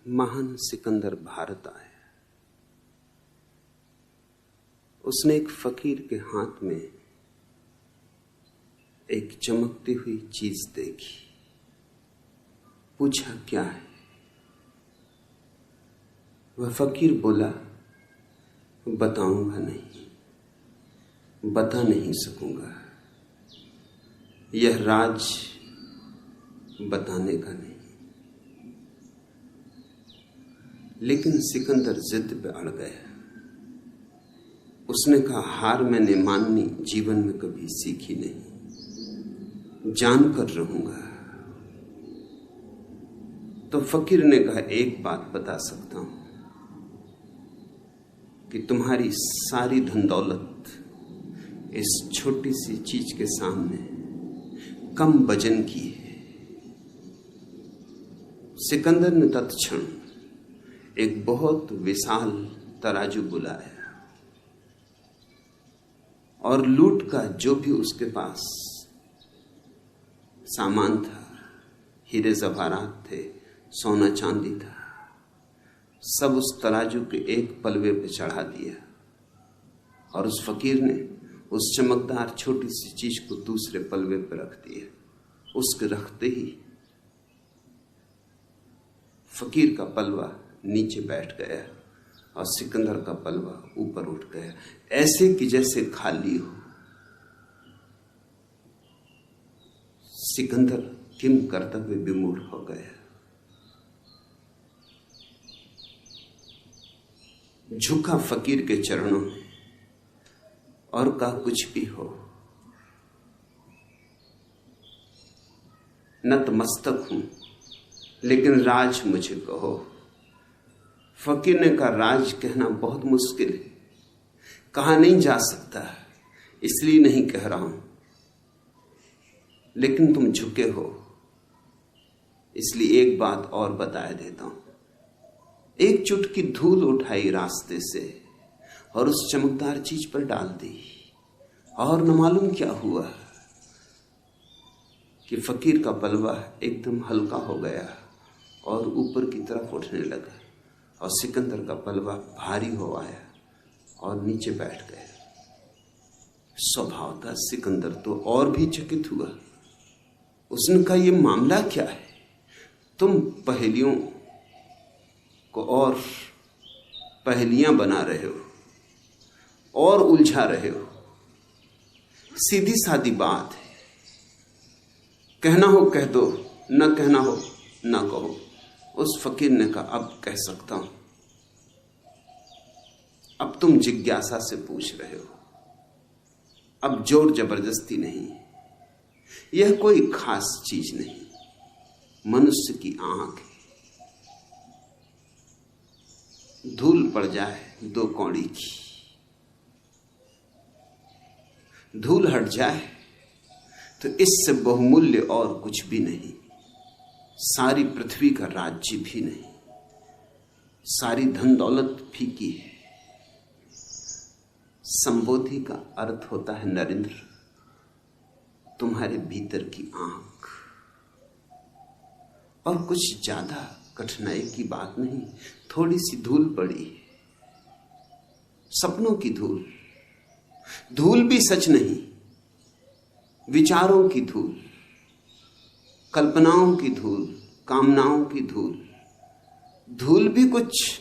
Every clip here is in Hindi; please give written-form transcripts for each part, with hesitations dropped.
महान सिकंदर भारत आया। उसने एक फकीर के हाथ में एक चमकती हुई चीज देखी। पूछा, क्या है? वह फकीर बोला, बताऊंगा नहीं, बता नहीं सकूंगा। यह राज बताने का नहीं। लेकिन सिकंदर जिद पे अड़ गया। उसने कहा, हार मैंने माननी जीवन में कभी सीखी नहीं, जान कर रहूंगा। तो फकीर ने कहा, एक बात बता सकता हूं कि तुम्हारी सारी धन दौलत इस छोटी सी चीज के सामने कम वजन की है। सिकंदर ने तत्क्षण एक बहुत विशाल तराजू बुलाया और लूट का जो भी उसके पास सामान था, हीरे जवाहरात थे, सोना चांदी था, सब उस तराजू के एक पलवे पे चढ़ा दिया। और उस फकीर ने उस चमकदार छोटी सी चीज को दूसरे पलवे पे रख दिया। उसके रखते ही फकीर का पलवा नीचे बैठ गया और सिकंदर का पलवा ऊपर उठ गया, ऐसे कि जैसे खाली हो। सिकंदर किम कर्तव्य विमूढ़ हो गया। झुका फकीर के चरणों में और कहा, कुछ भी हो, नतमस्तक हूं, लेकिन राज मुझे कहो। फकीर ने कहा, राज कहना बहुत मुश्किल है, कहा नहीं जा सकता, इसलिए नहीं कह रहा हूं। लेकिन तुम झुके हो, इसलिए एक बात और बता देता हूं। एक चुटकी धूल उठाई रास्ते से और उस चमकदार चीज पर डाल दी, और न मालूम क्या हुआ कि फकीर का पलवा एकदम हल्का हो गया और ऊपर की तरफ उठने लगा, और सिकंदर का पलवा भारी हो आया और नीचे बैठ गया। स्वभाव था सिकंदर तो और भी चकित हुआ। उसने कहा, यह मामला क्या है? तुम पहेलियों को और पहेलियां बना रहे हो और उलझा रहे हो। सीधी सादी बात है, कहना हो कह दो, न कहना हो न कहो। उस फकीर ने कहा, अब कह सकता हूं। अब तुम जिज्ञासा से पूछ रहे हो, अब जोर जबरदस्ती नहीं। यह कोई खास चीज नहीं, मनुष्य की आंख है। धूल पड़ जाए 2 कौड़ी की, धूल हट जाए तो इससे बहुमूल्य और कुछ भी नहीं। सारी पृथ्वी का राज्य भी नहीं, सारी धन दौलत फीकी है। संबोधि का अर्थ होता है नरेंद्र, तुम्हारे भीतर की आंख। और कुछ ज्यादा कठिनाई की बात नहीं, थोड़ी सी धूल पड़ी, सपनों की धूल। धूल भी सच नहीं, विचारों की धूल, कल्पनाओं की धूल, कामनाओं की धूल। धूल भी कुछ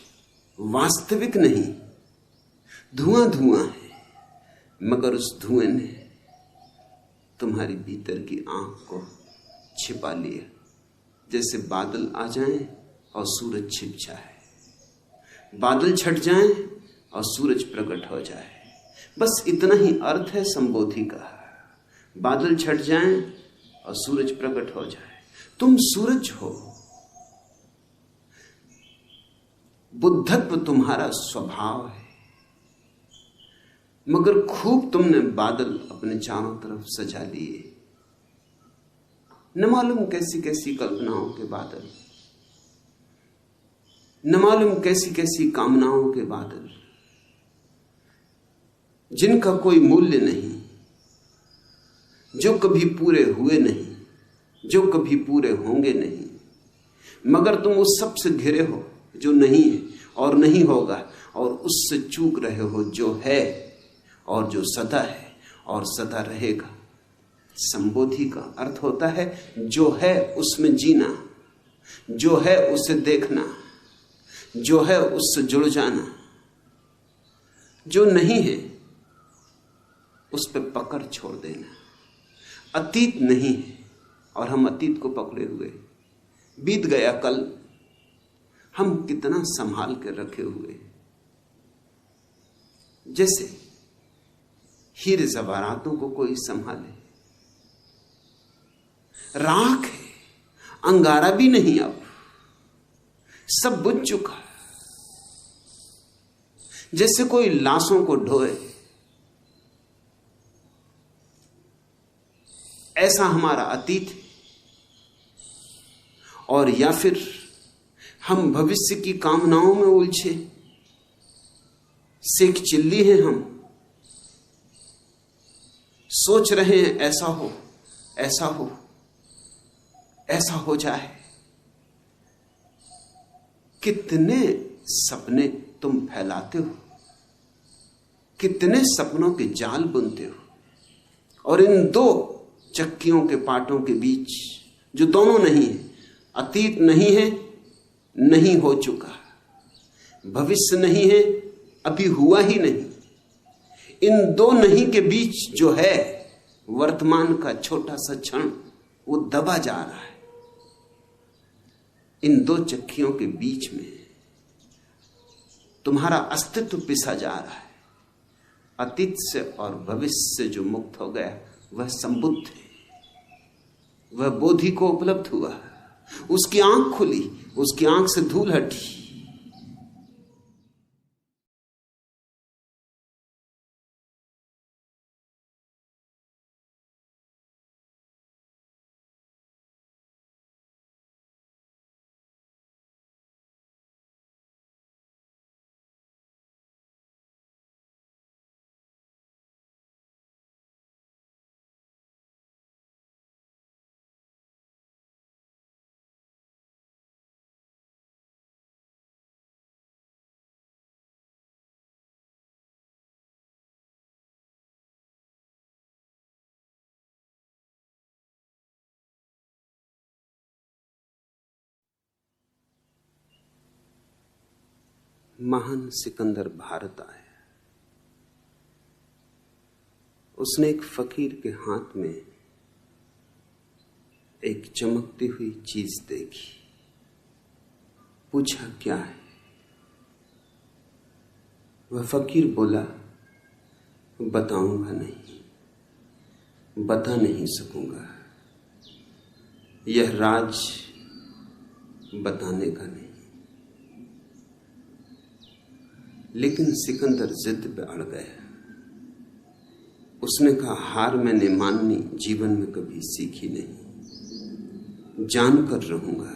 वास्तविक नहीं, धुआं धुआं है, मगर उस धुएं ने तुम्हारी भीतर की आंख को छिपा लिया। जैसे बादल आ जाएं और सूरज छिप जाए, बादल छट जाएं और सूरज प्रकट हो जाए। बस इतना ही अर्थ है संबोधि का। बादल छट जाएं और सूरज प्रकट हो जाए। तुम सूरज हो, बुद्धत्व तुम्हारा स्वभाव है, मगर खूब तुमने बादल अपने चारों तरफ सजा लिए। न मालूम कैसी कैसी कल्पनाओं के बादल, न मालूम कैसी कैसी कामनाओं के बादल, जिनका कोई मूल्य नहीं, जो कभी पूरे हुए नहीं, जो कभी पूरे होंगे नहीं। मगर तुम उस सब से घिरे हो जो नहीं है और नहीं होगा, और उससे चूक रहे हो जो है और जो सदा है और सदा रहेगा। संबोधि का अर्थ होता है जो है उसमें जीना, जो है उसे देखना, जो है उससे जुड़ जाना। जो नहीं है उस पर पकड़ छोड़ देना। अतीत नहीं है और हम अतीत को पकड़े हुए। बीत गया कल, हम कितना संभाल कर रखे हुए, जैसे हीरे जवाहरातों को कोई संभाले। राख है, अंगारा भी नहीं, अब सब बुझ चुका। जैसे कोई लाशों को ढोए, ऐसा हमारा अतीत है। और या फिर हम भविष्य की कामनाओं में उलझे सेक चिल्ली हैं। हम सोच रहे हैं ऐसा हो, ऐसा हो, ऐसा हो जाए। कितने सपने तुम फैलाते हो, कितने सपनों के जाल बुनते हो, और इन दो चक्कियों के पाटों के बीच जो दोनों नहीं है, अतीत नहीं है, नहीं हो चुका, भविष्य नहीं है, अभी हुआ ही नहीं, इन दो नहीं के बीच जो है वर्तमान का छोटा सा क्षण, वो दबा जा रहा है। इन दो चक्कियों के बीच में तुम्हारा अस्तित्व पिसा जा रहा है। अतीत से और भविष्य से जो मुक्त हो गया वह संबुद्ध है, वह बोधि को उपलब्ध हुआ, उसकी आंख खुली, उसकी आंख से धूल हटी। महान सिकंदर भारत आया। उसने एक फकीर के हाथ में एक चमकती हुई चीज देखी। पूछा क्या है? वह फकीर बोला, बताऊंगा नहीं, बता नहीं सकूंगा, यह राज बताने का नहीं। लेकिन सिकंदर जिद पे अड़ गया। उसने कहा, हार मैंने माननी जीवन में कभी सीखी नहीं, जानकर रहूंगा।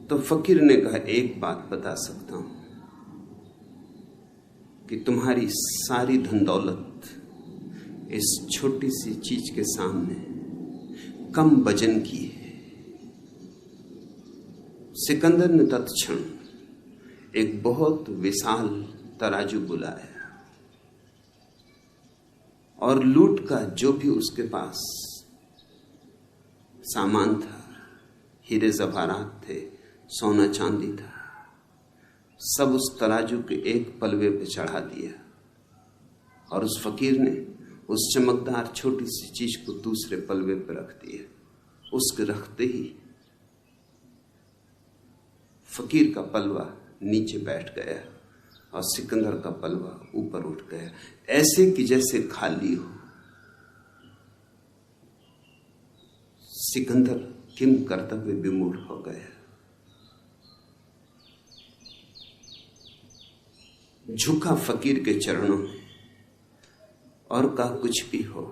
तो फकीर ने कहा, एक बात बता सकता हूं कि तुम्हारी सारी धन दौलत इस छोटी सी चीज के सामने कम वजन की है। सिकंदर ने तत्क्षण एक बहुत विशाल तराजू बुलाया और लूट का जो भी उसके पास सामान था, हीरे जवाहरात थे, सोना चांदी था, सब उस तराजू के एक पलवे पे चढ़ा दिया। और उस फकीर ने उस चमकदार छोटी सी चीज को दूसरे पलवे पे रख दिया। उसके रखते ही फकीर का पलवा नीचे बैठ गया और सिकंदर का पलवा ऊपर उठ गया, ऐसे कि जैसे खाली हो। सिकंदर किम कर्तव्य विमूढ़ हो गया। झुका फकीर के चरणों में और कहा, कुछ भी हो,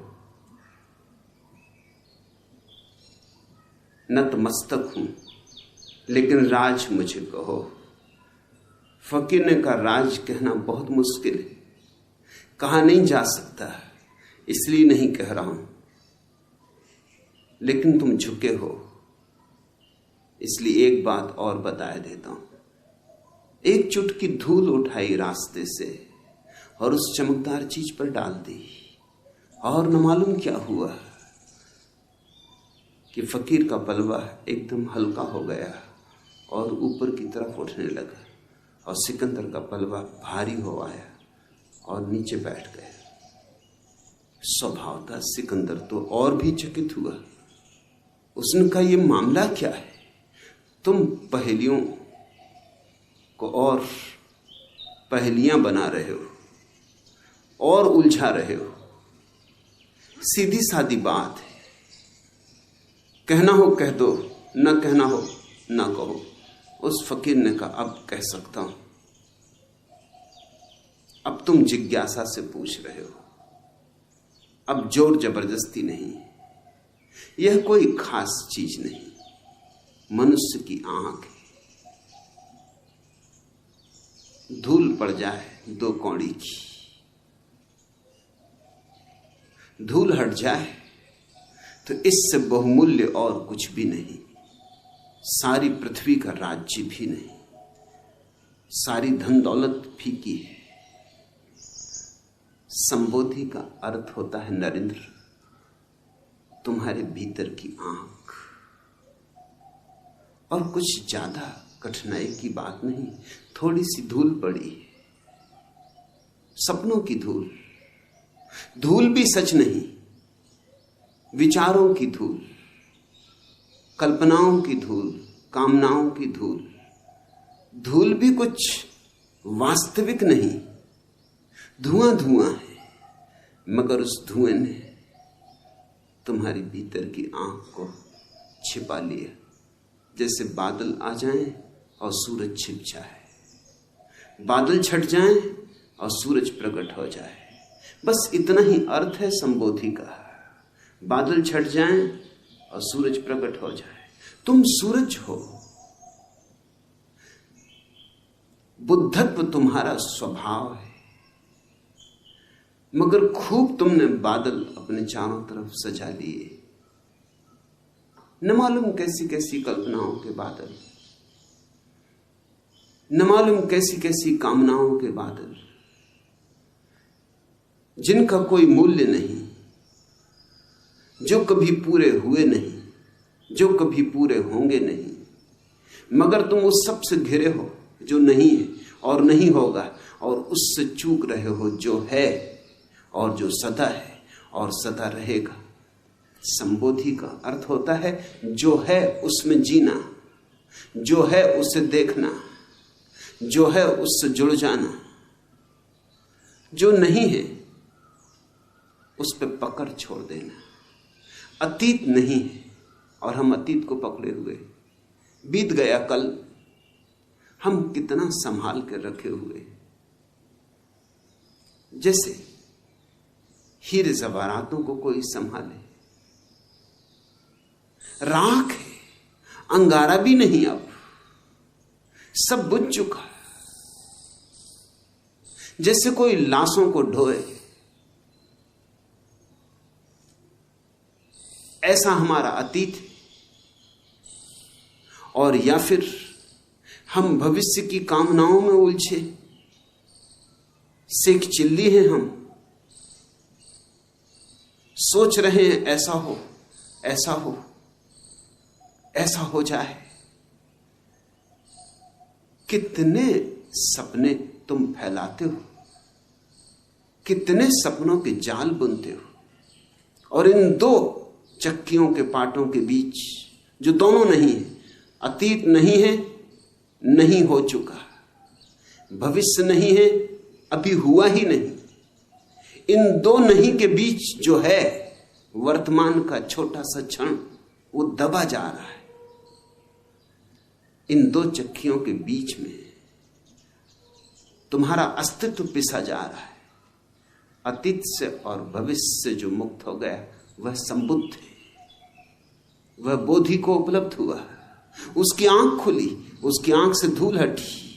नतमस्तक हूं, लेकिन राज मुझे कहो। फकीर ने कहा, राज कहना बहुत मुश्किल है, कहा नहीं जा सकता, इसलिए नहीं कह रहा हूं, लेकिन तुम झुके हो, इसलिए एक बात और बता देता हूं। एक चुटकी धूल उठाई रास्ते से और उस चमकदार चीज पर डाल दी, और न मालूम क्या हुआ कि फकीर का पलवा एकदम हल्का हो गया और ऊपर की तरफ उठने लगा, और सिकंदर का पलवा भारी हो आया और नीचे बैठ गया। स्वभाव था सिकंदर तो और भी चकित हुआ। उसने कहा, ये मामला क्या है? तुम पहेलियों को और पहेलियां बना रहे हो और उलझा रहे हो। सीधी सादी बात है, कहना हो कह दो, न कहना हो न कहो। उस फकीर ने कहा, अब कह सकता हूं। अब तुम जिज्ञासा से पूछ रहे हो, अब जोर जबरदस्ती नहीं। यह कोई खास चीज नहीं, मनुष्य की आंख है। धूल पड़ जाए 2 कौड़ी की, धूल हट जाए तो इससे बहुमूल्य और कुछ भी नहीं। सारी पृथ्वी का राज्य भी नहीं, सारी धन दौलत फीकी है। संबोधि का अर्थ होता है नरेंद्र, तुम्हारे भीतर की आंख। और कुछ ज्यादा कठिनाई की बात नहीं, थोड़ी सी धूल पड़ी है, सपनों की धूल। धूल भी सच नहीं, विचारों की धूल, कल्पनाओं की धूल, कामनाओं की धूल। धूल भी कुछ वास्तविक नहीं, धुआं धुआं है, मगर उस धुएं ने तुम्हारी भीतर की आंख को छिपा लिया। जैसे बादल आ जाएं और सूरज छिप जाए, बादल छट जाएं और सूरज प्रकट हो जाए। बस इतना ही अर्थ है संबोधि का। बादल छट जाएं और सूरज प्रकट हो जाए। तुम सूरज हो, बुद्धत्व तुम्हारा स्वभाव है, मगर खूब तुमने बादल अपने चारों तरफ सजा लिए। न मालूम कैसी कैसी कल्पनाओं के बादल, न मालूम कैसी कैसी कामनाओं के बादल, जिनका कोई मूल्य नहीं, जो कभी पूरे हुए नहीं, जो कभी पूरे होंगे नहीं। मगर तुम उस सब से घिरे हो जो नहीं है और नहीं होगा, और उससे चूक रहे हो जो है और जो सदा है और सदा रहेगा। संबोधि का अर्थ होता है जो है उसमें जीना, जो है उसे देखना, जो है उससे जुड़ जाना। जो नहीं है उस पर पकड़ छोड़ देना। अतीत नहीं है और हम अतीत को पकड़े हुए। बीत गया कल, हम कितना संभाल कर रखे हुए, जैसे हीरे जवाहरातों को कोई संभाले। राख है, अंगारा भी नहीं, अब सब बुझ चुका है। जैसे कोई लाशों को ढोए, ऐसा हमारा अतीत है। और या फिर हम भविष्य की कामनाओं में उलझे सेक चिल्ली हैं। हम सोच रहे हैं ऐसा हो, ऐसा हो, ऐसा हो जाए। कितने सपने तुम फैलाते हो, कितने सपनों के जाल बुनते हो, और इन 2 चक्कियों के पाटों के बीच जो दोनों नहीं है, अतीत नहीं है, नहीं हो चुका, भविष्य नहीं है, अभी हुआ ही नहीं, इन 2 नहीं के बीच जो है वर्तमान का छोटा सा क्षण, वो दबा जा रहा है। इन 2 चक्कियों के बीच में तुम्हारा अस्तित्व पिसा जा रहा है। अतीत से और भविष्य से जो मुक्त हो गया वह संबुद्ध है, वह बोधि को उपलब्ध हुआ, उसकी आंख खुली, उसकी आंख से धूल हटी।